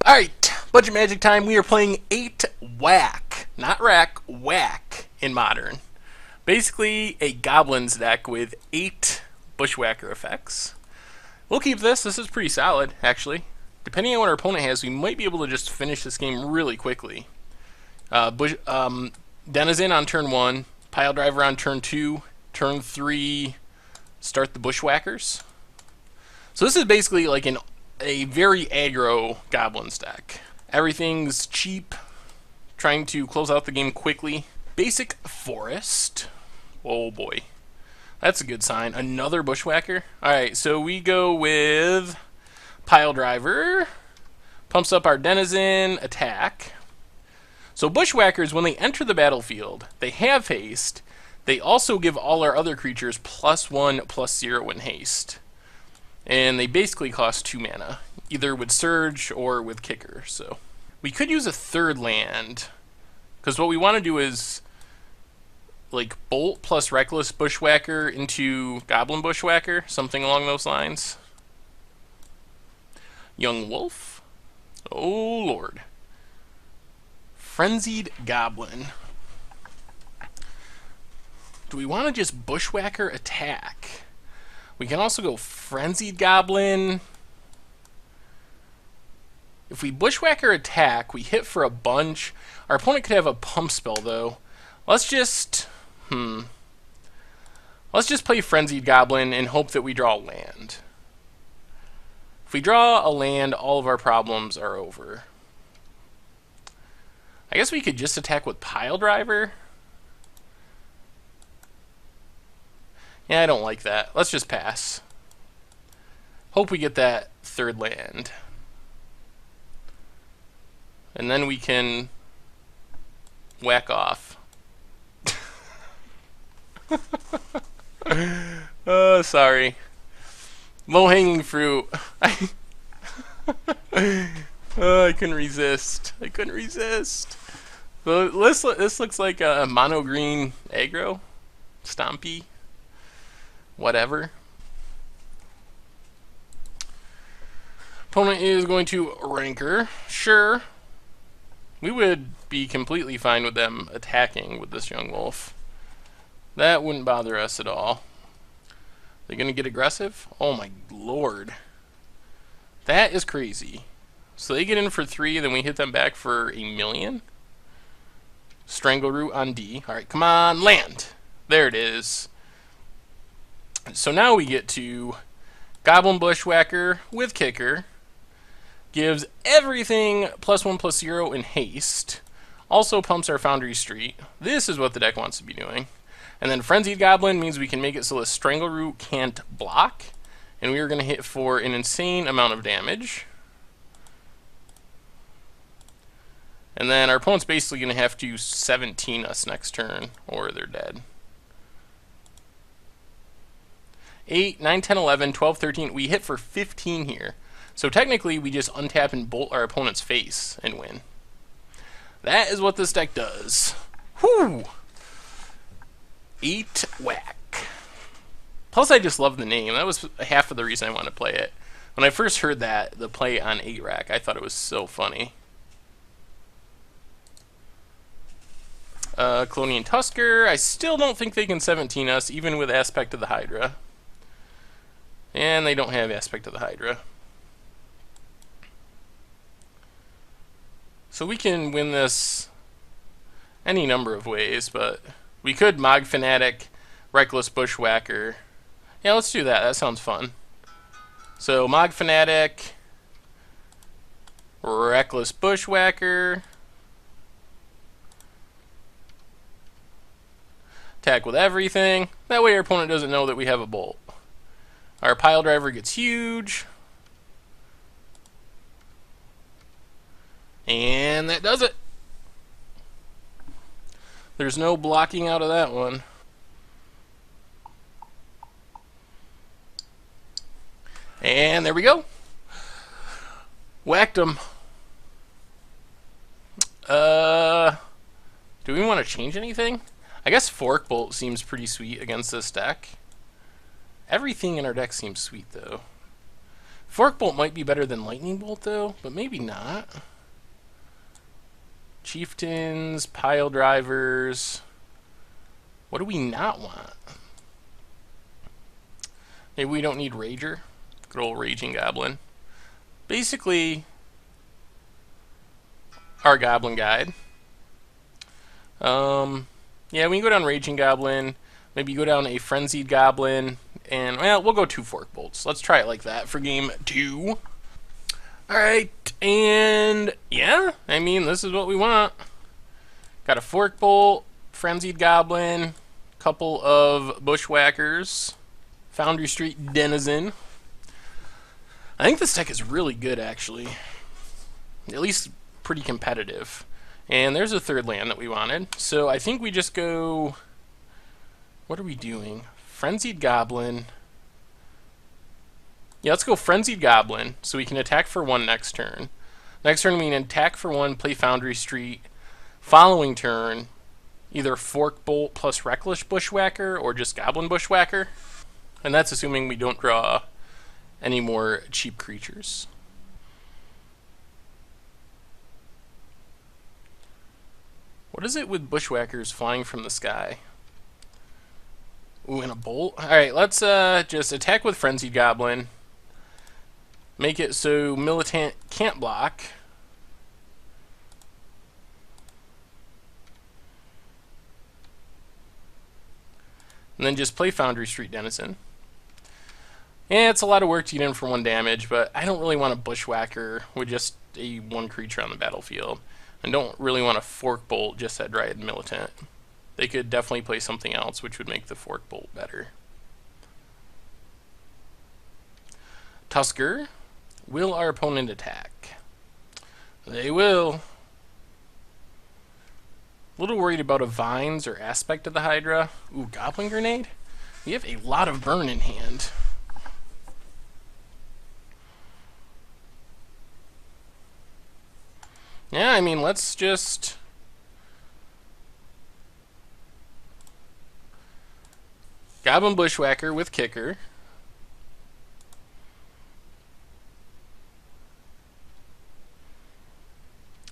Alright, Budget Magic time. We are playing 8 Whack. Not Rack, Whack in Modern. Basically, a Goblins deck with 8 Bushwhacker effects. We'll keep this. This is pretty solid, actually. Depending on what our opponent has, we might be able to just finish this game really quickly. Denizen on turn 1, Pile Driver on turn 2, turn 3, start the Bushwhackers. So this is basically like a very aggro Goblins deck. Everything's cheap, trying to close out the game quickly. Basic Forest. Oh boy. That's a good sign. Another Bushwhacker. Alright, so we go with Pile Driver. Pumps up our Denizen attack. So Bushwhackers, when they enter the battlefield, they have haste. They also give all our other creatures +1/+0 in haste. And they basically cost 2 mana, either with Surge or with Kicker. So we could use a third land, because what we want to do is like Bolt plus Reckless Bushwhacker into Goblin Bushwhacker, something along those lines. Young Wolf. Oh lord. Frenzied Goblin. Do we want to just Bushwhacker attack? We can also go Frenzied Goblin. If we Bushwhacker attack, we hit for a bunch. Our opponent could have a pump spell, though. Let's just play Frenzied Goblin and hope that we draw a land. If we draw a land, all of our problems are over. I guess we could just attack with Pile Driver. Yeah, I don't like that. Let's just pass. Hope we get that third land. And then we can whack off. Oh, sorry. Low-hanging fruit. Oh, I couldn't resist. I couldn't resist. So this looks like a mono green aggro. Stompy. Whatever. Opponent is going to Rancor. Sure. We would be completely fine with them attacking with this Young Wolf. That wouldn't bother us at all. They're going to get aggressive? Oh my lord. That is crazy. So they get in for 3, then we hit them back for 1,000,000. Strangleroot on D. Alright, come on, land! There it is. So now we get to Goblin Bushwhacker with Kicker. Gives everything +1/+0 in haste. Also pumps our Foundry Street. This is what the deck wants to be doing. And then Frenzied Goblin means we can make it so the Strangleroot can't block. And we are going to hit for an insane amount of damage. And then our opponent's basically going to have to 17 us next turn, or they're dead. 8, 9, 10, 11, 12, 13. We hit for 15 here. So technically, we just untap and bolt our opponent's face and win. That is what this deck does. Whew! 8 Whack. Plus, I just love the name. That was half of the reason I wanted to play it. When I first heard that, the play on 8 Rack, I thought it was so funny. Colonian Tusker. I still don't think they can 17 us, even with Aspect of the Hydra. And they don't have Aspect of the Hydra. So we can win this any number of ways, but we could Mog Fanatic, Reckless Bushwhacker. Yeah, let's do that. That sounds fun. So Mog Fanatic, Reckless Bushwhacker. Attack with everything. That way our opponent doesn't know that we have a bolt. Our Pile Driver gets huge. And that does it. There's no blocking out of that one. And there we go. Whacked him. Do we want to change anything? I guess Fork Bolt seems pretty sweet against this deck. Everything in our deck seems sweet, though. Fork Bolt might be better than Lightning Bolt, though, but maybe not. Chieftains, Pile Drivers. What do we not want? Maybe we don't need Rager. Good old Raging Goblin. Basically, our Goblin Guide. Yeah, we can go down Raging Goblin. Maybe go down a Frenzied Goblin. And, well, we'll go 2 Fork Bolts. Let's try it like that for game 2. Alright, and yeah, I mean, this is what we want. Got a Fork Bolt, Frenzied Goblin, couple of Bushwhackers, Foundry Street Denizen. I think this deck is really good, actually. At least pretty competitive. And there's a third land that we wanted. So I think we just go... What are we doing? Frenzied Goblin. Yeah, let's go Frenzied Goblin, so we can attack for 1 next turn. Next turn we can attack for 1, play Foundry Street. Following turn, either Fork Bolt plus Reckless Bushwhacker, or just Goblin Bushwhacker. And that's assuming we don't draw any more cheap creatures. What is it with Bushwhackers flying from the sky? Ooh, and a bolt? Alright, let's just attack with Frenzied Goblin. Make it so Militant can't block. And then just play Foundry Street Denizen. Yeah, it's a lot of work to get in for 1 damage, but I don't really want a Bushwhacker with just a 1 creature on the battlefield. I don't really want a Fork Bolt just at Dryad Militant. They could definitely play something else, which would make the Fork Bolt better. Tusker. Will our opponent attack? They will. A little worried about a Vines or Aspect of the Hydra. Ooh, Goblin Grenade? We have a lot of burn in hand. Yeah, I mean, let's just... Goblin Bushwhacker with Kicker.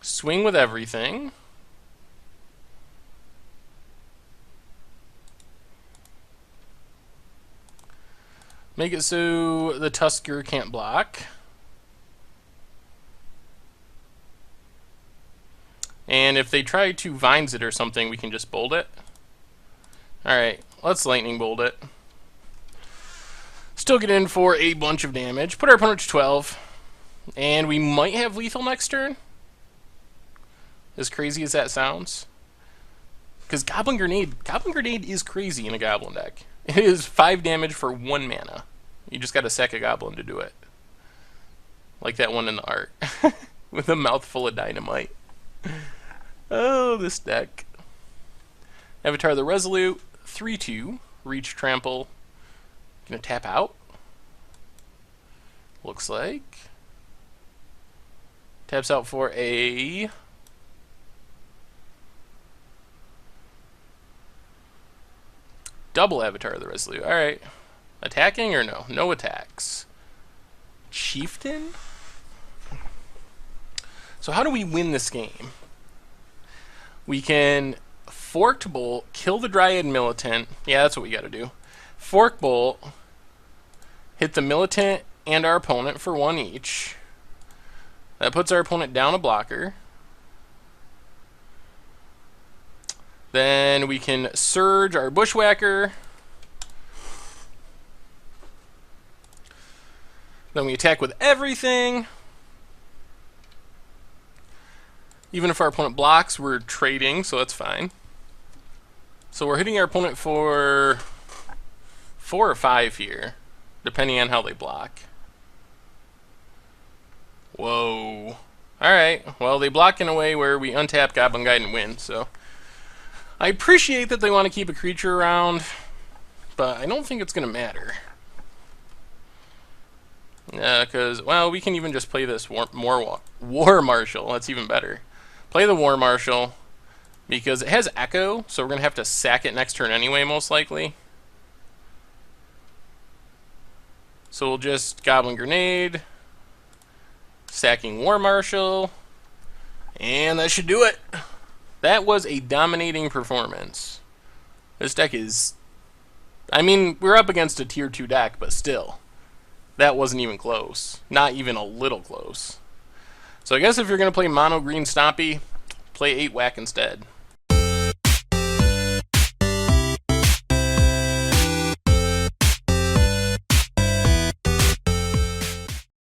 Swing with everything. Make it so the Tusker can't block. And if they try to Vines it or something, we can just bolt it. Alright, let's Lightning Bolt it. Still get in for a bunch of damage. Put our opponent to 12. And we might have lethal next turn. As crazy as that sounds. Because Goblin Grenade is crazy in a Goblin deck. It is 5 damage for 1 mana. You just gotta sack a Goblin to do it. Like that one in the art. With a mouthful of dynamite. Oh, this deck. Avatar the Resolute. 3/2. Reach Trample. Gonna tap out. Looks like. Taps out for a... Double Avatar the Resolute. Alright. Attacking or no? No attacks. Chieftain? So how do we win this game? We can Forked Bolt, kill the Dryad Militant. Yeah, that's what we gotta do. Fork Bolt, hit the Militant and our opponent for 1 each. That puts our opponent down a blocker. Then we can Surge our Bushwhacker. Then we attack with everything. Even if our opponent blocks, we're trading, so that's fine. So we're hitting our opponent for 4 or 5 here, depending on how they block. Whoa. Alright, well, they block in a way where we untap Goblin Guide and win, so... I appreciate that they want to keep a creature around, but I don't think it's going to matter. Because, well, we can even just play this War Marshal. That's even better. Play the War Marshal, because it has Echo, so we're going to have to sack it next turn anyway, most likely. So we'll just Goblin Grenade, Sacking War Marshal. And that should do it. That was a dominating performance. This deck is... I mean, we're up against a tier 2 deck, but still. That wasn't even close. Not even a little close. So I guess if you're going to play mono green Stompy, play 8 whack instead.